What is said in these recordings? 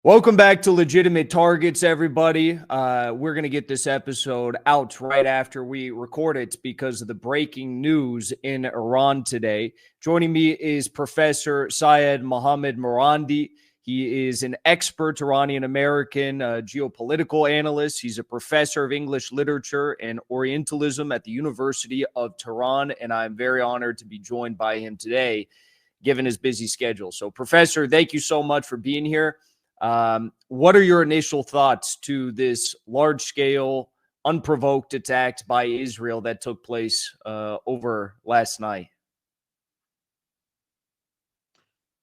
Welcome back to Legitimate Targets, everybody. We're going to get this episode out right after we record it because of the breaking news in Iran today. Joining me is Professor Seyed Mohammad Marandi. He is an expert Iranian American geopolitical analyst. He's a professor of English literature and Orientalism at the University of Tehran, and I'm very honored to be joined by him today, given his busy schedule. So, Professor, thank you so much for being here. What are your initial thoughts to this large-scale, unprovoked attack by Israel that took place over last night?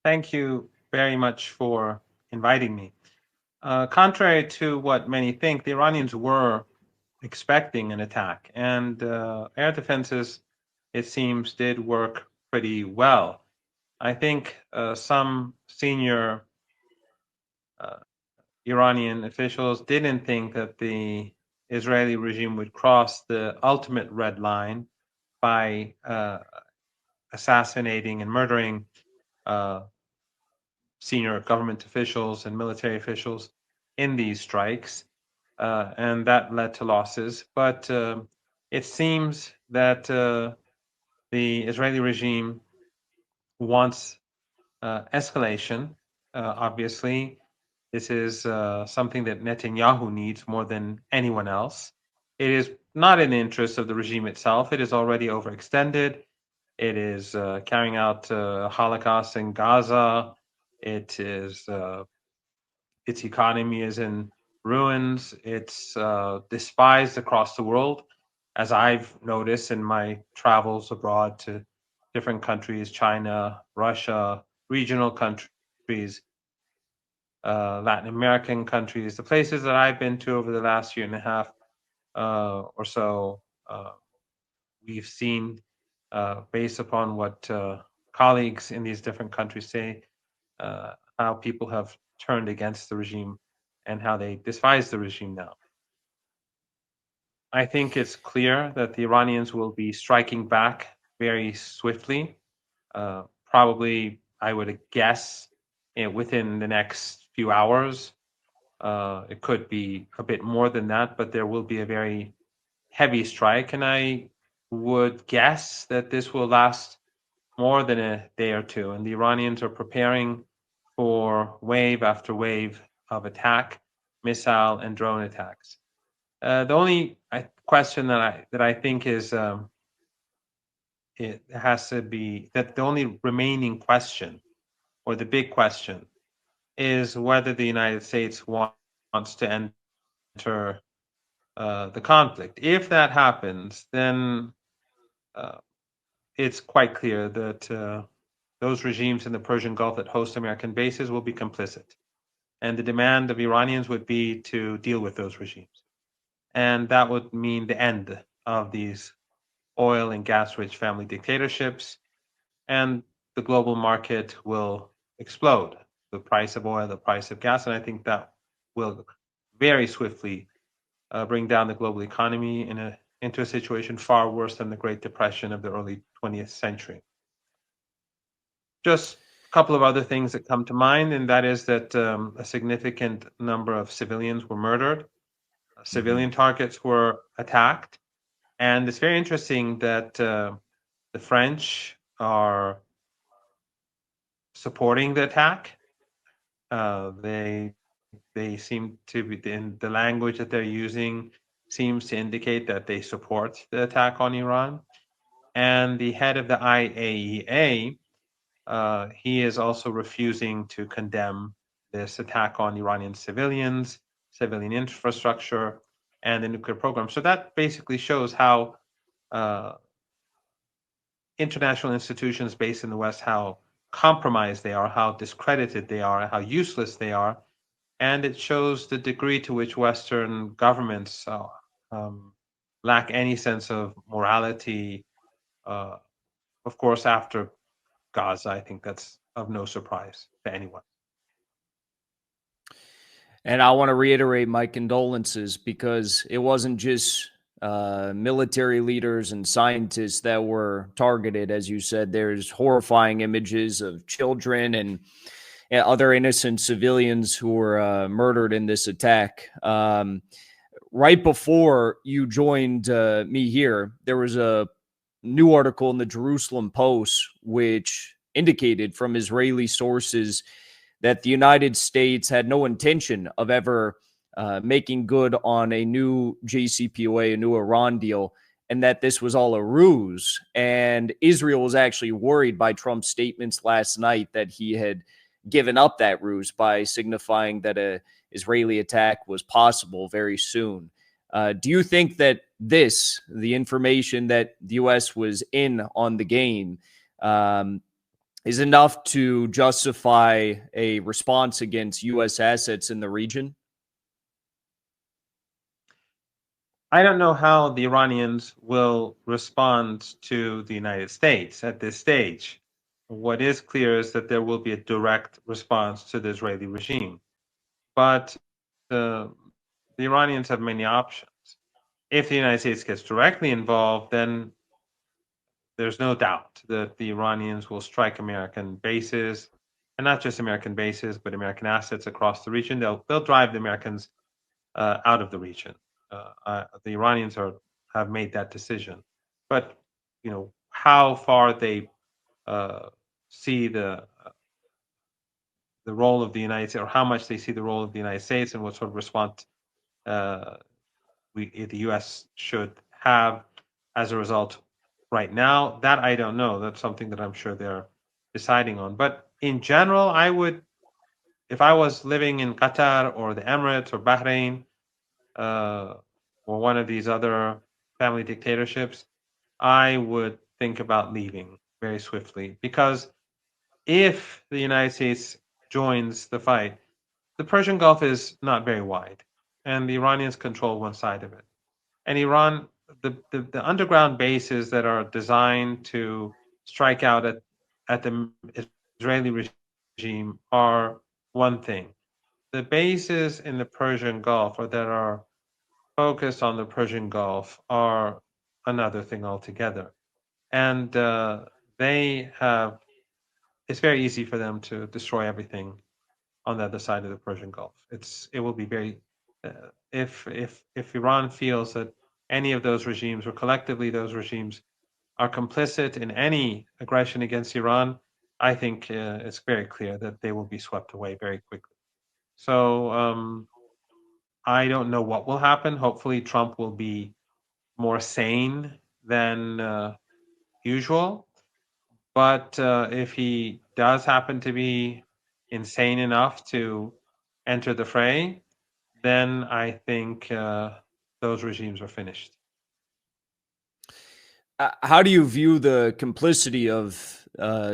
Thank you very much for inviting me. Contrary to what many think, the Iranians were expecting an attack, and air defenses, it seems, did work pretty well. I think some senior Iranian officials didn't think that the Israeli regime would cross the ultimate red line by assassinating and murdering senior government officials and military officials in these strikes, and that led to losses. But it seems that the Israeli regime wants escalation. Obviously, this is something that Netanyahu needs more than anyone else. It is not in the interest of the regime itself. It is already overextended. It is carrying out Holocaust in Gaza. It is its economy is in ruins. It's despised across the world, as I've noticed in my travels abroad to different countries, China, Russia, regional countries, Latin American countries, the places that I've been to over the last year and a half or so. We've seen, based upon what colleagues in these different countries say, how people have turned against the regime and how they despise the regime now. I think it's clear that the Iranians will be striking back very swiftly. Probably, I would guess, within the next few hours. It could be a bit more than that, but there will be a very heavy strike. And I would guess that this will last more than a day or two. And the Iranians are preparing for wave after wave of attack, missile and drone attacks. The only question that I think is it has to be that the only remaining question, or the big question, is whether the United States wants to enter the conflict. If that happens, then it's quite clear that those regimes in the Persian Gulf that host American bases will be complicit. And the demand of Iranians would be to deal with those regimes. And that would mean the end of these oil and gas rich family dictatorships, and the global market will explode. The price of oil, the price of gas, and I think that will very swiftly bring down the global economy into a situation far worse than the Great Depression of the early 20th century. Just a couple of other things that come to mind, and that is that a significant number of civilians were murdered. Civilian targets were attacked. And it's very interesting that the French are supporting the attack. They seem to be, in the language that they're using seems to indicate that they support the attack on Iran. And the head of the IAEA, he is also refusing to condemn this attack on Iranian civilians, civilian infrastructure, and the nuclear program. So that basically shows how international institutions based in the West, how compromised they are, how discredited they are, how useless they are. And it shows the degree to which Western governments lack any sense of morality. Of course, after Gaza, I think that's of no surprise to anyone. And I want to reiterate my condolences, because it wasn't just military leaders and scientists that were targeted. As you said, there's horrifying images of children and other innocent civilians who were murdered in this attack. Right before you joined me here, there was a new article in the Jerusalem Post which indicated from Israeli sources that the United States had no intention of ever making good on a new JCPOA, a new Iran deal, and that this was all a ruse. And Israel was actually worried by Trump's statements last night that he had given up that ruse by signifying that a Israeli attack was possible very soon. Do you think that the information that the U.S. was in on the game, is enough to justify a response against U.S. assets in the region? I don't know how the Iranians will respond to the United States at this stage. What is clear is that there will be a direct response to the Israeli regime. But the Iranians have many options. If the United States gets directly involved, then there's no doubt that the Iranians will strike American bases, and not just American bases, but American assets across the region. They'll drive the Americans out of the region. The Iranians have made that decision, but how far they see the role of the United States, or how much they see the role of the United States, and what sort of response uh, the U.S. should have as a result right now, that I don't know. That's something that I'm sure they're deciding on. But in general, I would, if I was living in Qatar or the Emirates or Bahrain, uh, or one of these other family dictatorships, I would think about leaving very swiftly, because if the United States joins the fight, the Persian Gulf is not very wide, and the Iranians control one side of it. And Iran, the underground bases that are designed to strike out at the Israeli regime are one thing. The bases in the Persian Gulf, or that are focused on the Persian Gulf, are another thing altogether. And they have, it's very easy for them to destroy everything on the other side of the Persian Gulf. It will be very, if Iran feels that any of those regimes, or collectively those regimes, are complicit in any aggression against Iran, I think it's very clear that they will be swept away very quickly. So I don't know what will happen. Hopefully, Trump will be more sane than usual. But if he does happen to be insane enough to enter the fray, then I think those regimes are finished. How do you view the complicity of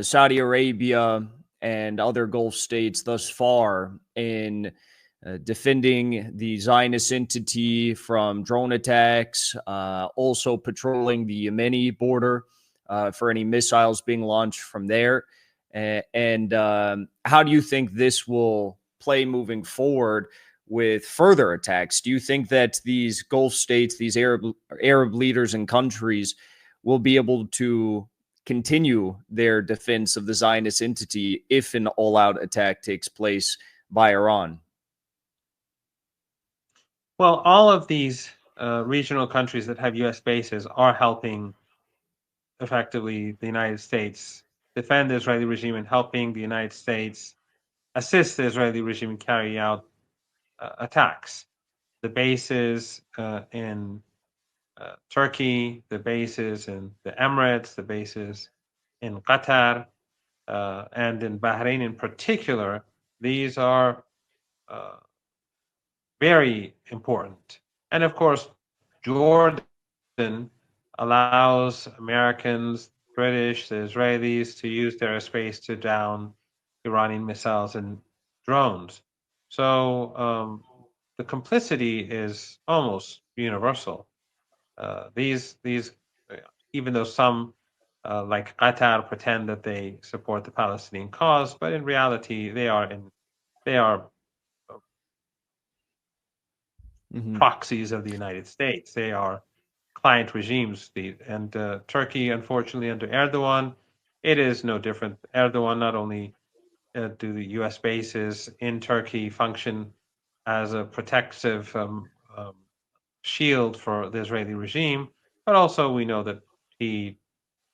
Saudi Arabia and other Gulf states thus far in defending the Zionist entity from drone attacks, also patrolling the Yemeni border for any missiles being launched from there? And how do you think this will play moving forward with further attacks? Do you think that these Gulf states, these Arab leaders and countries, will be able to continue their defense of the Zionist entity if an all-out attack takes place by Iran? Well, all of these regional countries that have U.S. bases are helping, effectively, the United States defend the Israeli regime, and helping the United States assist the Israeli regime in carrying out attacks. The bases in Turkey, the bases in the Emirates, the bases in Qatar, and in Bahrain in particular, these are uh, very important. And of course, Jordan allows Americans, British, the Israelis to use their airspace to down Iranian missiles and drones. So the complicity is almost universal. These, even though some like Qatar pretend that they support the Palestinian cause, but in reality they are Mm-hmm. proxies of the United States. They are client regimes. And Turkey, unfortunately, under Erdogan, it is no different. Erdogan not only do the U.S. bases in Turkey function as a protective shield for the Israeli regime? But also, we know that he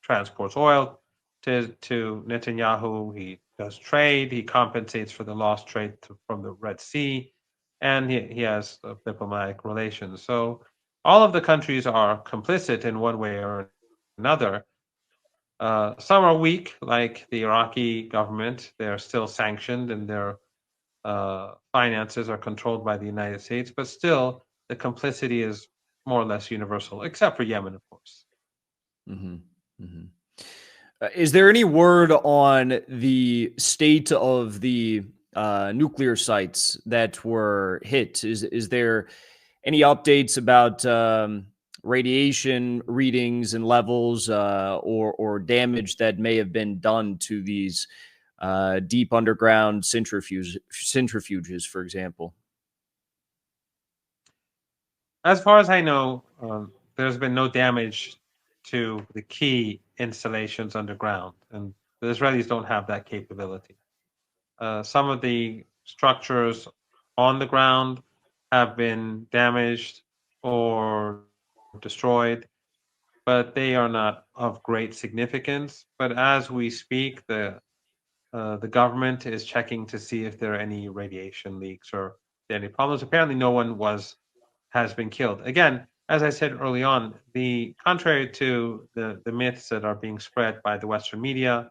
transports oil to Netanyahu. He does trade. He compensates for the lost trade from the Red Sea, and he has diplomatic relations. So all of the countries are complicit in one way or another. Some are weak, like the Iraqi government. They're still sanctioned, and their finances are controlled by the United States. But still, the complicity is more or less universal, except for Yemen, of course. Mm-hmm. Mm-hmm. Is there any word on the state of the nuclear sites that were hit? Is there any updates about radiation readings and levels or damage that may have been done to these deep underground centrifuges, for example? As far as I know, there's been no damage to the key installations underground, and the Israelis don't have that capability. Some of the structures on the ground have been damaged or destroyed, but they are not of great significance. But as we speak, the government is checking to see if there are any radiation leaks or any problems. Apparently, no one has been killed. Again, as I said early on, the contrary to the myths that are being spread by the Western media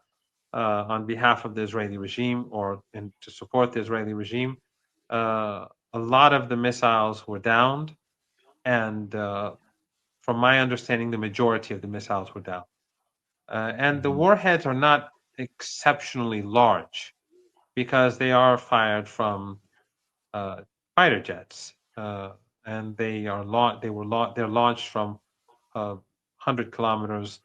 on behalf of the Israeli regime or to support the Israeli regime, a lot of the missiles were downed, and from my understanding, the majority of the missiles were down. And the Mm-hmm. warheads are not exceptionally large because they are fired from uh, fighter jets, and they're launched from 100 kilometers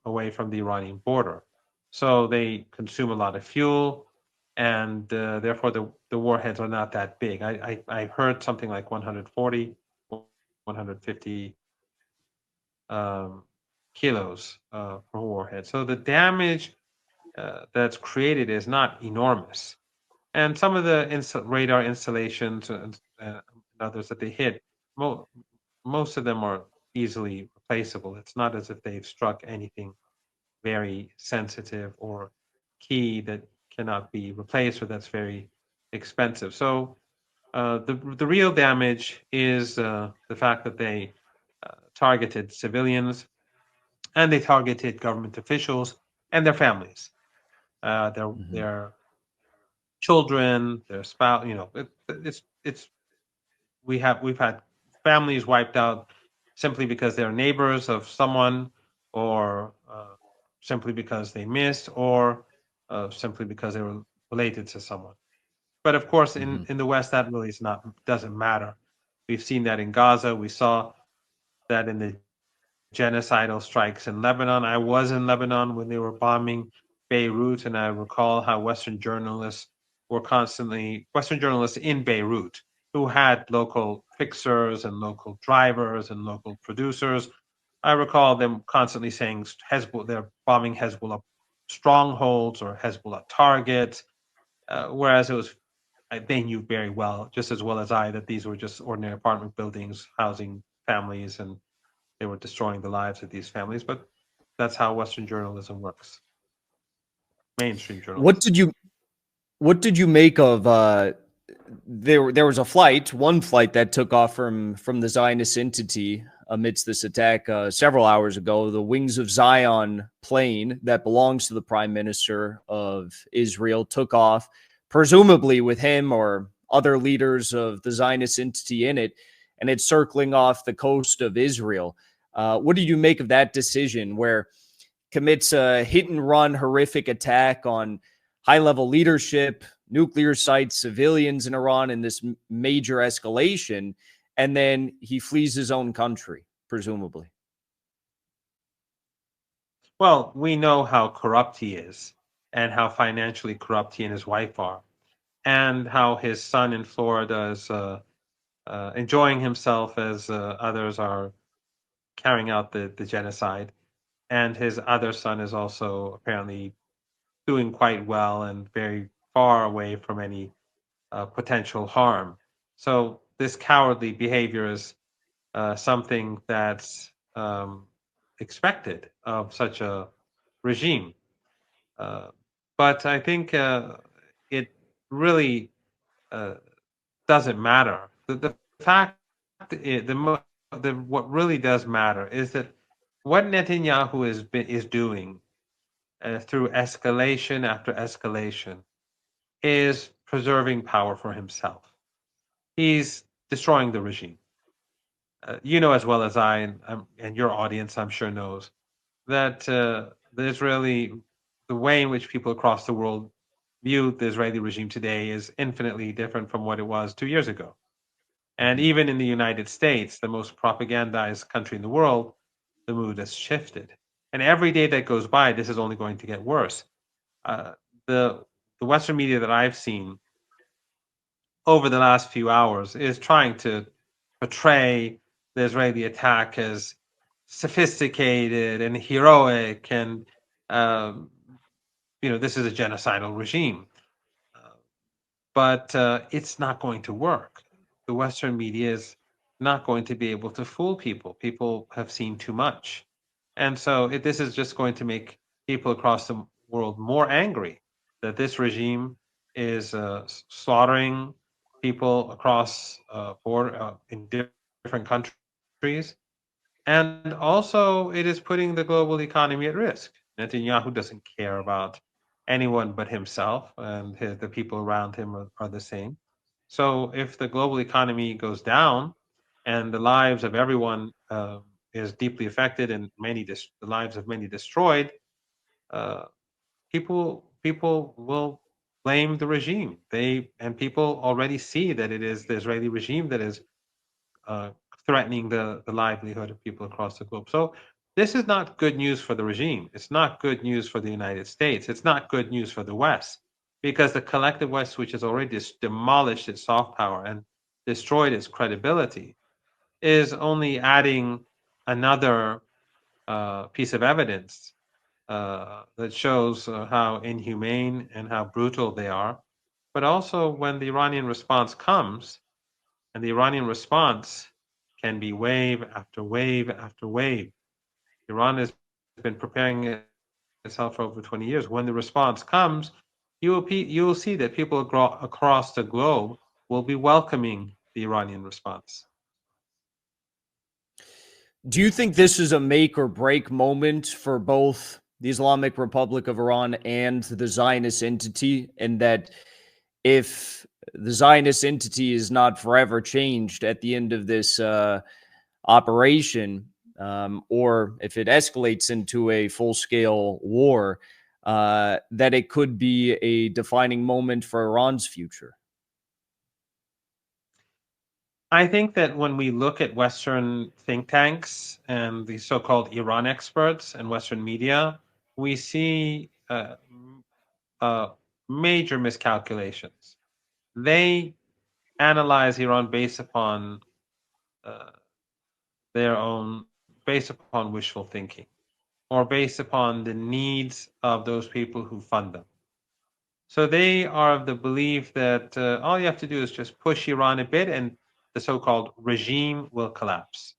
away from the Iranian border. So they consume a lot of fuel, and therefore the warheads are not that big. I heard something like 140, 150 um, kilos per warhead. So the damage that's created is not enormous. And some of the radar installations and others that they hit, mo- most of them are easily replaceable. It's not as if they've struck anything very sensitive or key that cannot be replaced or that's very expensive. So the real damage is the fact that they targeted civilians and they targeted government officials and their families, Mm-hmm. their children, their spouse. It's we've had families wiped out simply because they're neighbors of someone, or simply because they missed, or simply because they were related to someone. But of course, Mm-hmm. in the West, that really is not doesn't matter. We've seen that in Gaza. We saw that in the genocidal strikes in Lebanon. I was in Lebanon when they were bombing Beirut, and I recall how Western journalists in Beirut who had local fixers and local drivers and local producers. I recall them constantly saying Hezbollah, they're bombing Hezbollah strongholds or Hezbollah targets, whereas they knew very well, just as well as I, that these were just ordinary apartment buildings housing families, and they were destroying the lives of these families. But that's how Western journalism works, mainstream What journalism. did you What did you make of there was a one flight that took off from the Zionist entity amidst this attack several hours ago, the Wings of Zion plane that belongs to the Prime Minister of Israel took off, presumably with him or other leaders of the Zionist entity in it, and it's circling off the coast of Israel. What did you make of that decision where commits a hit and run horrific attack on high level leadership, nuclear sites, civilians in Iran in this major escalation, and then he flees his own country, presumably? Well, we know how corrupt he is, and how financially corrupt he and his wife are, and how his son in Florida is enjoying himself as others are carrying out the genocide. And his other son is also apparently doing quite well and very far away from any potential harm. So this cowardly behavior is something that's expected of such a regime. Uh, but I think it really uh, doesn't matter. The fact, what really does matter is that what Netanyahu is doing through escalation after escalation is preserving power for himself. He's destroying the regime. You know as well as I, and your audience, I'm sure knows that the Israeli, the way in which people across the world view the Israeli regime today is infinitely different from what it was 2 years ago. And Mhm. even in the United States, the most propagandized country in the world, the mood has shifted. And every day that goes by, this is only going to get worse. Uh, the the Western media that I've seen over the last few hours is trying to portray the Israeli attack as sophisticated and heroic, and um, this is a genocidal regime. Uh, but it's not going to work. The Western media is not going to be able to fool people. People have seen too much. And so this is just going to make people across the world more angry that this regime is slaughtering people across border in different countries. And also, it is putting the global economy at risk. Netanyahu doesn't care about anyone but himself, and the people around him are the same. So, if the global economy goes down and the lives of everyone is deeply affected and the lives of many destroyed, uh, people will blame the regime. People already see that it is the Israeli regime that is uh, threatening the livelihood of people across the globe. So this is not good news for the regime. It's not good news for the United States. It's not good news for the West, because the collective West, which has already demolished its soft power and destroyed its credibility, is only adding another piece of evidence that shows how inhumane and how brutal they are. But also, when the Iranian response comes, and the Iranian response can be wave after wave after wave. Iran has been preparing itself for over 20 years. When the response comes, you will see that people across the globe will be welcoming the Iranian response. Do you think this is a make or break moment for both the Islamic Republic of Iran and the Zionist entity, and that if the Zionist entity is not forever changed at the end of this operation, or if it escalates into a full scale war, that it could be a defining moment for Iran's future? I think that when we look at Western think tanks and the so called Iran experts and Western media, we see uh, major miscalculations. They analyze Iran uh, based upon wishful thinking, or based upon the needs of those people who fund them. So they are of the belief that all you have to do is just push Iran a bit, and the so-called regime will collapse.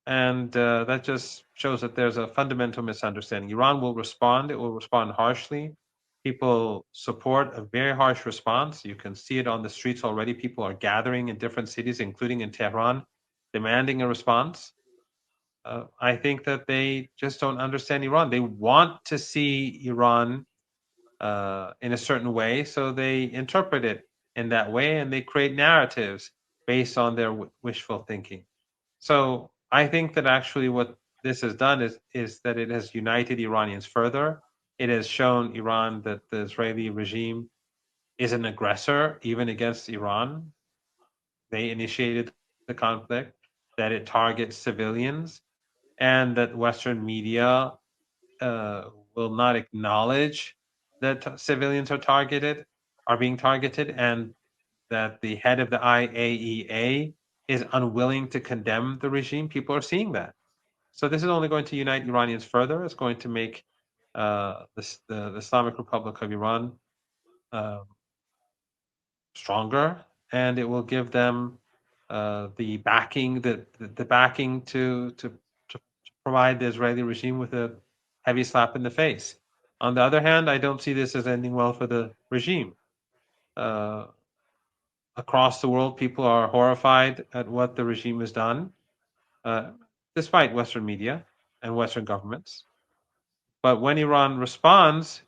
And that just shows that there's a fundamental misunderstanding. Iran will respond; it will respond harshly. People support a very harsh response. You can see it on the streets already. People are gathering in different cities, including in Tehran, demanding a response. I think that they just don't understand Iran. They want to see Iran in a certain way, so they interpret it in that way, and they create narratives based on their wishful thinking. So I think that actually what this has done is that it has united Iranians further. It has shown Iran that the Israeli regime is an aggressor even against Iran. They initiated the conflict, that it targets civilians, and that Western media will not acknowledge that civilians are being targeted, and that the head of the IAEA is unwilling to condemn the regime. People are seeing that. So this is only going to unite Iranians further. It's going to make the Islamic Republic of Iran uh, stronger, and it will give them the backing the backing to provide the Israeli regime with a heavy slap in the face. On the other hand, I don't see this as ending well for the regime. Uh, Across the world, people are horrified at what the regime has done, uh, despite Western media and Western governments. But when Iran responds,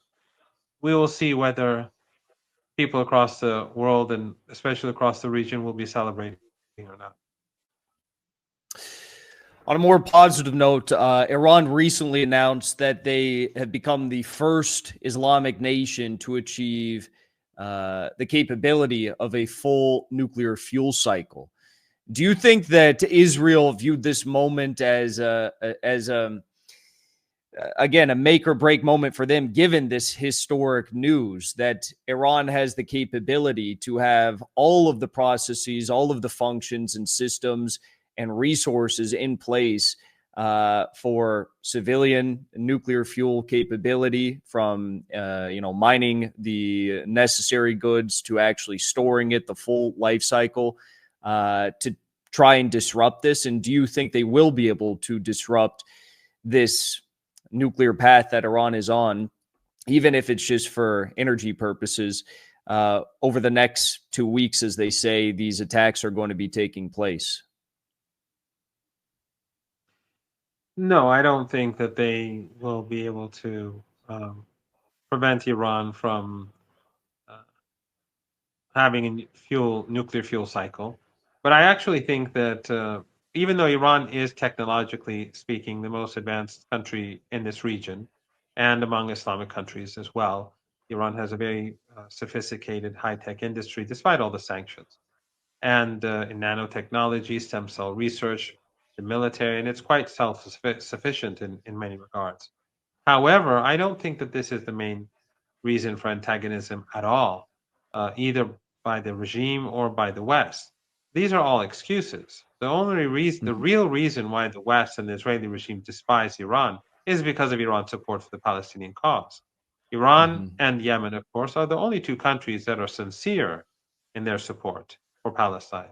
we will see whether people across the world and especially across the region will be celebrating or not. On a more positive note, Iran recently announced that they have become the first Islamic nation to achieve the capability of a full nuclear fuel cycle. Do you think that Israel viewed this moment as again a make or break moment for them, given this historic news that Iran has the capability to have all of the processes, all of the functions and systems and resources in place for civilian nuclear fuel capability, from mining the necessary goods to actually storing it, the full life cycle, to try and disrupt this? And do you think they will be able to disrupt this nuclear path that Iran is on, even if it's just for energy purposes, over the next 2 weeks, as they say, these attacks are going to be taking place? No, I don't think that they will be able to prevent Iran from uh, having a nuclear fuel cycle. But I actually think that even though Iran is technologically speaking the most advanced country in this region and among Islamic countries as well, Iran has a very sophisticated high tech industry despite all the sanctions. And in nanotechnology, stem cell research, the military, and it's quite self sufficient in many regards. However, I don't think that this is the main reason for antagonism at all, either by the regime or by the West. These are all excuses. The only reason, the Mhm. real reason why the West and the Israeli regime despise Iran is because of Iran's support for the Palestinian cause. Iran Mhm. and Yemen, of course, are the only two countries that are sincere in their support for Palestine.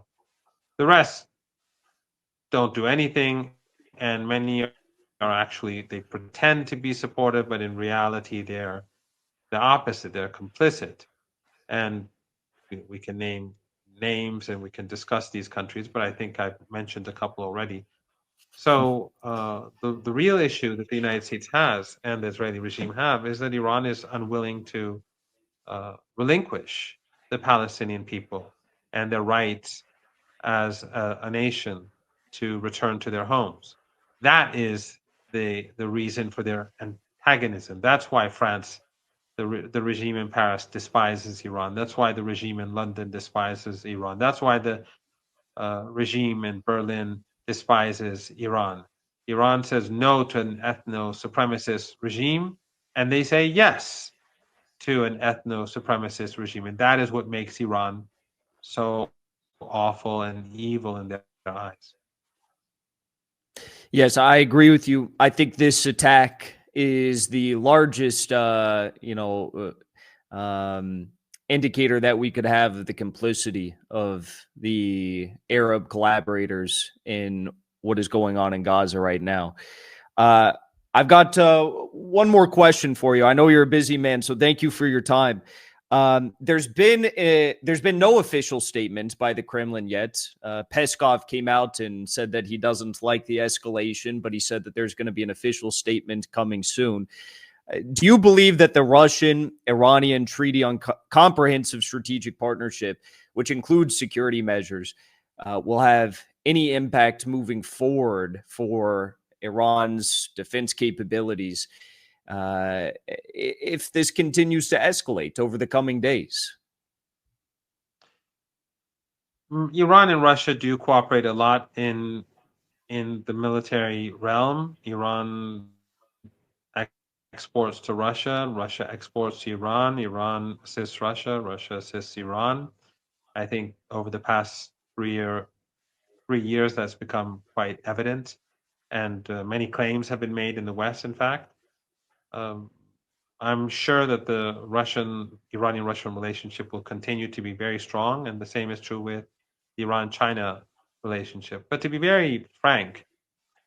The rest don't do anything, and many are actually, they pretend to be supportive, but in reality, they're the opposite. They're complicit. And we can name names and we can discuss these countries, but I think I've mentioned a couple already. So the real issue that the United States has and the Israeli regime have is that Iran is unwilling to relinquish the Palestinian people and their rights as a nation to return to their homes. That is the reason for their antagonism. That's why France, the regime in Paris, despises Iran. That's why the regime in London despises Iran. That's why the regime in Berlin despises Iran. Iran says no to an ethno supremacist regime, and they say yes to an ethno supremacist regime. And that is what makes Iran so awful and evil in their eyes. Yes, I agree with you. I think this attack is the largest, indicator that we could have of the complicity of the Arab collaborators in what is going on in Gaza right now. Uh, I've got one more question for you. I know you're a busy man, so thank you for your time. There's been no official statement by the Kremlin yet. Peskov came out and said that he doesn't like the escalation, but he said that there's going to be an official statement coming soon. Do you believe that the Russian-Iranian Treaty on Comprehensive Strategic Partnership, which includes security measures, will have any impact moving forward for Iran's defense capabilities if this continues to escalate over the coming days? Iran and Russia do cooperate a lot in the military realm. Iran exports to Russia, Russia exports to Iran, Iran assists Russia, Russia assists Iran. I think over the past 3 years that's become quite evident, and many claims have been made in the West, in fact. I'm sure that the Iranian-Russian relationship will continue to be very strong, and the same is true with the Iran-China relationship. But to be very frank,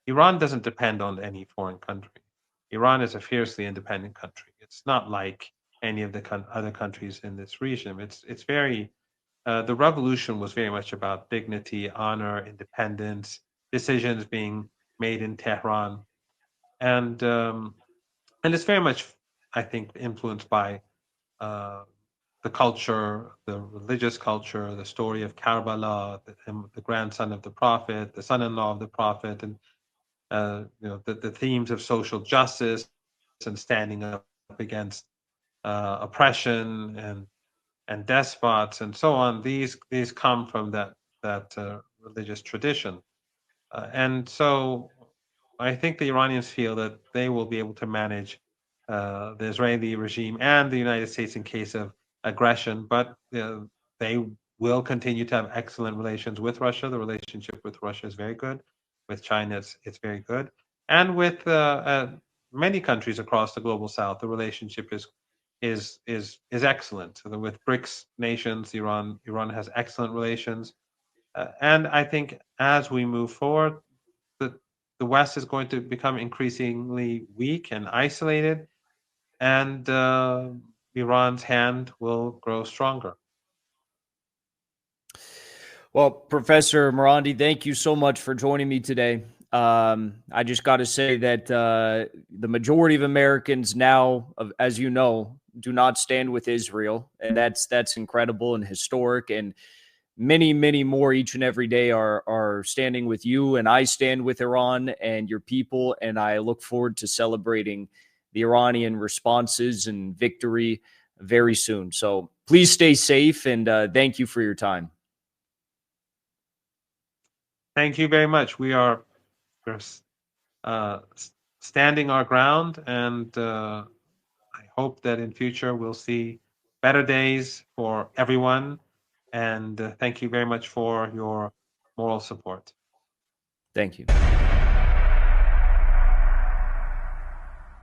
Iran doesn't depend on any foreign country. Iran is a fiercely independent country. It's not like any of the other countries in this region. It's very the revolution was very much about dignity, honor, independence, decisions being made in Tehran, and um, and it's very much, I think, influenced by uh, the culture, the religious culture, the story of Karbala, the grandson of the Prophet, the son-in-law of the Prophet, and the themes of social justice and standing up against oppression and despots and so on. These come from that religious tradition, and so I think the Iranians feel that they will be able to manage the Israeli regime and the United States in case of aggression, but they will continue to have excellent relations with Russia. The relationship with Russia is very good. With China, it's very good, and with many countries across the global South, the relationship is excellent. So with BRICS nations, Iran has excellent relations, and I think as we move forward, the the West is going to become increasingly weak and isolated, and Iran's hand will grow stronger. Well, Professor Marandi, thank you so much for joining me today. I just got to say that the majority of Americans now, as you know, do not stand with Israel, and that's incredible and historic. And many, many more each and every day are standing with you, and I stand with Iran and your people. And I look forward to celebrating the Iranian responses and victory very soon. So please stay safe, and thank you for your time. Thank you very much. We're uh, standing our ground, and I hope that in future we'll see better days for everyone. And thank you very much for your moral support. Thank you.